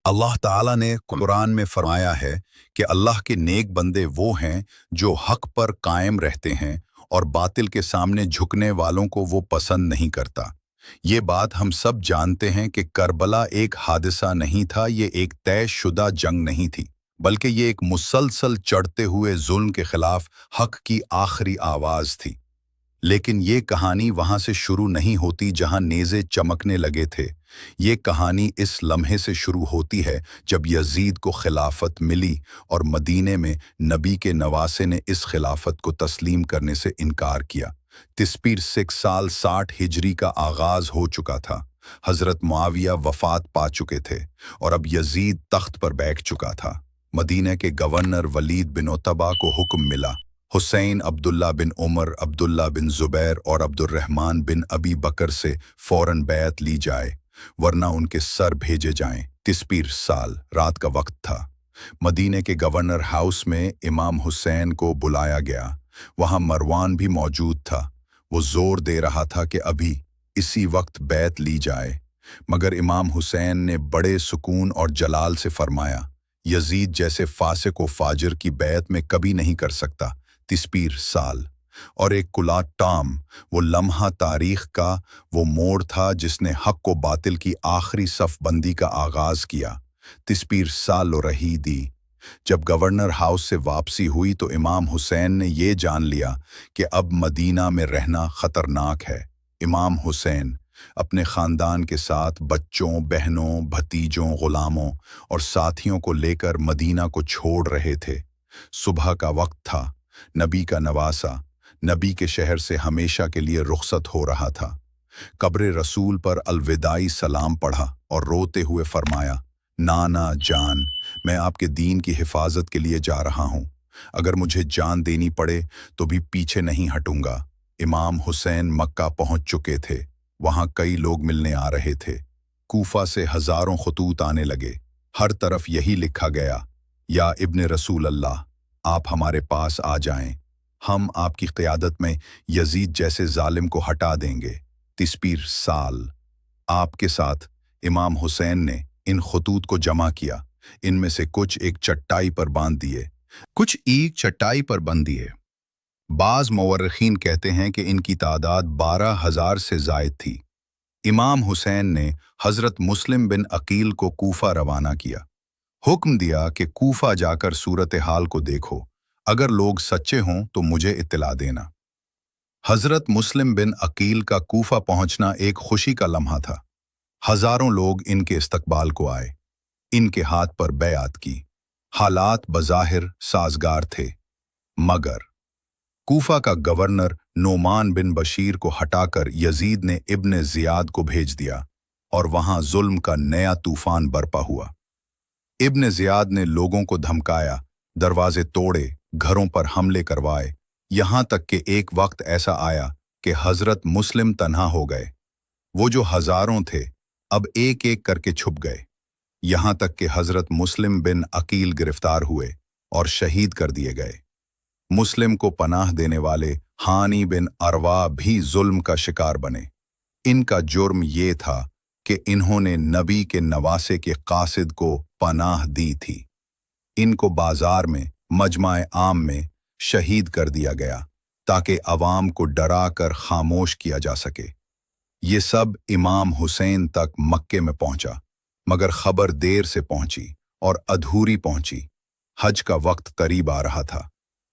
اللہ ताला ने कुरान में फरमाया है कि अल्लाह के नेक बंदे वो हैं जो हक पर कायम रहते हैं और बातिल के सामने झुकने वालों को वो पसंद नहीं करता। ये बात हम सब जानते हैं कि करबला एक हादसा नहीं था, ये एक तयशुदा जंग नहीं थी, बल्कि ये एक मुसलसल चढ़ते हुए जुल्म के खिलाफ हक की आखिरी आवाज़ थी। लेकिन ये कहानी वहाँ से शुरू नहीं होती जहाँ नेज़े चमकने लगे थे। ये कहानी इस लम्हे से शुरू होती है जब यजीद को खिलाफत मिली और मदीने में नबी के नवासे ने इस खिलाफत को तस्लीम करने से इनकार किया। तिस्पीर 6 साल 60 हिजरी का आगाज़ हो चुका था। हज़रत मुआविया वफ़ात पा चुके थे और अब यजीद तख्त पर बैठ चुका था। मदीने के गवर्नर वलीद बिन उतबा को हुक्म मिला, हुसैन, अब्दुल्ला बिन उमर, अब्दुल्ला बिन ज़ुबैर और अब्दुर्रहमान बिन अबी बकर से फ़ौरन बैत ली जाए, वरना उनके सर भेजे जाएं। तिस्पीर साल रात का वक्त था। मदीने के गवर्नर हाउस में इमाम हुसैन को बुलाया गया। वहाँ मरवान भी मौजूद था। वो ज़ोर दे रहा था कि अभी इसी वक्त बैत ली जाए, मगर इमाम हुसैन ने बड़े सुकून और जलाल से फरमाया, यजीद जैसे फासिक व फाजिर की बैत में कभी नहीं कर सकता। तिस्पीर साल और एक कुला टाम, वो लम्हा तारीख का वो मोड़ था जिसने हक को बातिल की आखिरी सफ़बंदी का आगाज़ किया। तिस्पीर साल रही दी। जब गवर्नर हाउस से वापसी हुई तो इमाम हुसैन ने ये जान लिया कि अब मदीना में रहना ख़तरनाक है। इमाम हुसैन अपने ख़ानदान के साथ बच्चों, बहनों, भतीजों, ग़ुलामों और साथियों को लेकर मदीना को छोड़ रहे थे। सुबह का वक्त था। नबी का नवासा नबी के शहर से हमेशा के लिए रुखसत हो रहा था। कब्र रसूल पर अलविदाई सलाम पढ़ा और रोते हुए फरमाया, नाना जान, मैं आपके दीन की हिफाजत के लिए जा रहा हूँ। अगर मुझे जान देनी पड़े तो भी पीछे नहीं हटूंगा। इमाम हुसैन मक्का पहुँच चुके थे। वहाँ कई लोग मिलने आ रहे थे। कूफा से हज़ारों खतूत आने लगे। हर तरफ यही लिखा गया, या इब्ने रसूल अल्लाह, आप हमारे पास आ जाएं। हम आपकी क़यादत में यजीद जैसे जालिम को हटा देंगे। तिस्पीर साल आपके साथ इमाम हुसैन ने इन खतूत को जमा किया। इनमें से कुछ एक चट्टाई पर बांध दिए, कुछ एक चट्टाई पर बंद दिए। बाज़ मुवर्रिखीन कहते हैं कि इनकी तादाद 12,000 से ज़ायद थी। इमाम हुसैन ने हज़रत मुस्लिम बिन अकील को कूफा रवाना किया। हुक्म दिया कि कूफा जाकर सूरत हाल को देखो, अगर लोग सच्चे हों तो मुझे इत्तला देना। हज़रत मुस्लिम बिन अकील का कूफा पहुंचना एक खुशी का लम्हा था। हज़ारों लोग इनके इस्तकबाल को आए, इनके हाथ पर बैआत की। हालात बज़ाहिर साजगार थे, मगर कूफा का गवर्नर नोमान बिन बशीर को हटाकर यजीद ने इब्ने ज़ियाद को भेज दिया और वहां जुल्म का नया तूफान बरपा हुआ। इब्ने ज़ियाद ने लोगों को धमकाया, दरवाजे तोड़े, घरों पर हमले करवाए, यहाँ तक कि एक वक्त ऐसा आया कि हज़रत मुस्लिम तन्हा हो गए। वो जो हज़ारों थे अब एक एक करके छुप गए। यहाँ तक कि हज़रत मुस्लिम बिन अकील गिरफ्तार हुए और शहीद कर दिए गए। मुस्लिम को पनाह देने वाले हानी बिन अरवा भी जुल्म का शिकार बने। इनका जुर्म ये था कि इन्होंने नबी के नवासे के कासिद को पनाह दी थी। इनको बाजार में, मजमा आम में शहीद कर दिया गया ताकि अवाम को डरा कर खामोश किया जा सके। ये सब इमाम हुसैन तक मक्के में पहुंचा, मगर खबर देर से पहुंची और अधूरी पहुंची। हज का वक्त करीब आ रहा था।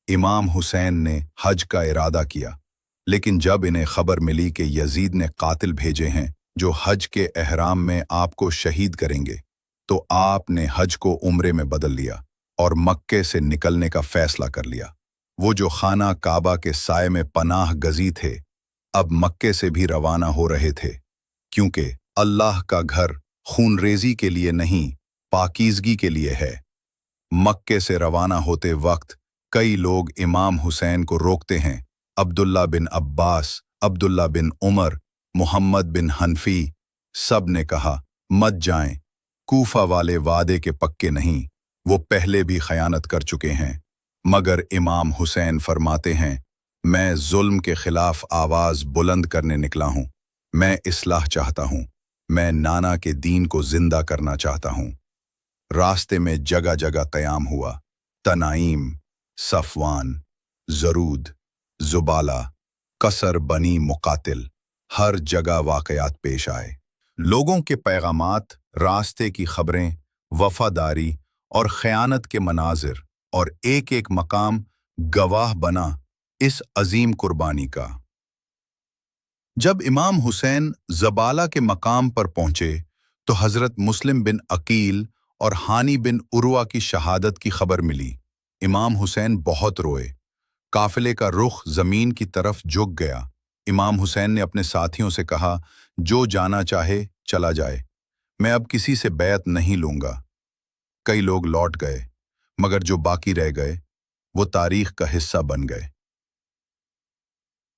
इमाम हुसैन ने हज का इरादा किया, लेकिन जब इन्हें खबर मिली कि यजीद ने कातिल भेजे हैं जो हज के एहराम में आपको शहीद करेंगे, तो आपने हज को उम्रे में बदल लिया और मक्के से निकलने का फैसला कर लिया। वो जो खाना काबा के साए में पनाह गजी थे, अब मक्के से भी रवाना हो रहे थे, क्योंकि अल्लाह का घर खूनरेजी के लिए नहीं, पाकीज़गी के लिए है। मक्के से रवाना होते वक्त कई लोग इमाम हुसैन को रोकते हैं। अब्दुल्ला बिन अब्बास, अब्दुल्ला बिन उमर, मोहम्मद बिन हनफी, सब ने कहा, मत जाएं, कूफा वाले वादे के पक्के नहीं, वो पहले भी खयानत कर चुके हैं। मगर इमाम हुसैन फरमाते हैं, मैं जुल्म के खिलाफ आवाज़ बुलंद करने निकला हूँ। मैं इस्लाह चाहता हूँ। मैं नाना के दीन को जिंदा करना चाहता हूँ। रास्ते में जगह जगह क़याम हुआ। तनाइम, सफ़वान, ज़रूद, ज़ुबाला, कसर बनी मुकातिल, हर जगह वाक़यात पेश आए। लोगों के पैगामात, रास्ते की खबरें, वफादारी और ख़यानत के मनाजिर, और एक एक मकाम गवाह बना इस अजीम कुर्बानी का। जब इमाम हुसैन ज़बाला के मकाम पर पहुंचे तो हज़रत मुस्लिम बिन अकील और हानी बिन उर्वा की शहादत की खबर मिली। इमाम हुसैन बहुत रोए। काफिले का रुख ज़मीन की तरफ झुक गया। इमाम हुसैन ने अपने साथियों से कहा, जो जाना चाहे चला जाए, मैं अब किसी से बैत नहीं लूंगा। कई लोग लौट गए, मगर जो बाकी रह गए वो तारीख का हिस्सा बन गए।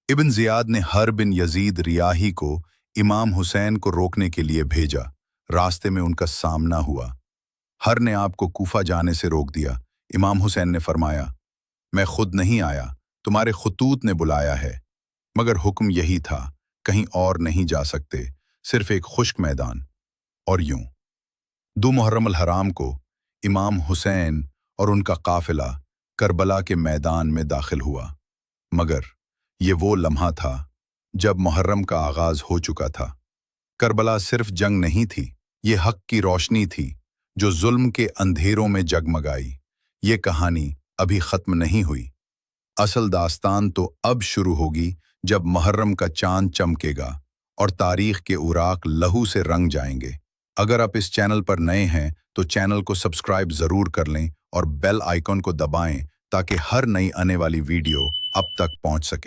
इब्न ज़ियाद ने हर बिन यजीद रियाही को इमाम हुसैन को रोकने के लिए भेजा। रास्ते में उनका सामना हुआ। हर ने आपको कूफा जाने से रोक दिया। इमाम हुसैन ने फरमाया, मैं खुद नहीं आया, तुम्हारे खतूत ने बुलाया है। मगर हुक्म यही था, कहीं और नहीं जा सकते, सिर्फ एक खुश्क मैदान। और यूं 2 मुहर्रम अल हराम को इमाम हुसैन और उनका काफिला करबला के मैदान में दाखिल हुआ। मगर ये वो लम्हा था जब मुहर्रम का आगाज हो चुका था। करबला सिर्फ जंग नहीं थी, ये हक की रोशनी थी जो जुल्म के अंधेरों में जगमगाई। ये कहानी अभी खत्म नहीं हुई। असल दास्तान तो अब शुरू होगी, जब मुहर्रम का चांद चमकेगा और तारीख के उराक लहू से रंग जाएंगे। अगर आप इस चैनल पर नए हैं तो चैनल को सब्सक्राइब जरूर कर लें और बेल आइकॉन को दबाएं ताकि हर नई आने वाली वीडियो अब तक पहुंच सके।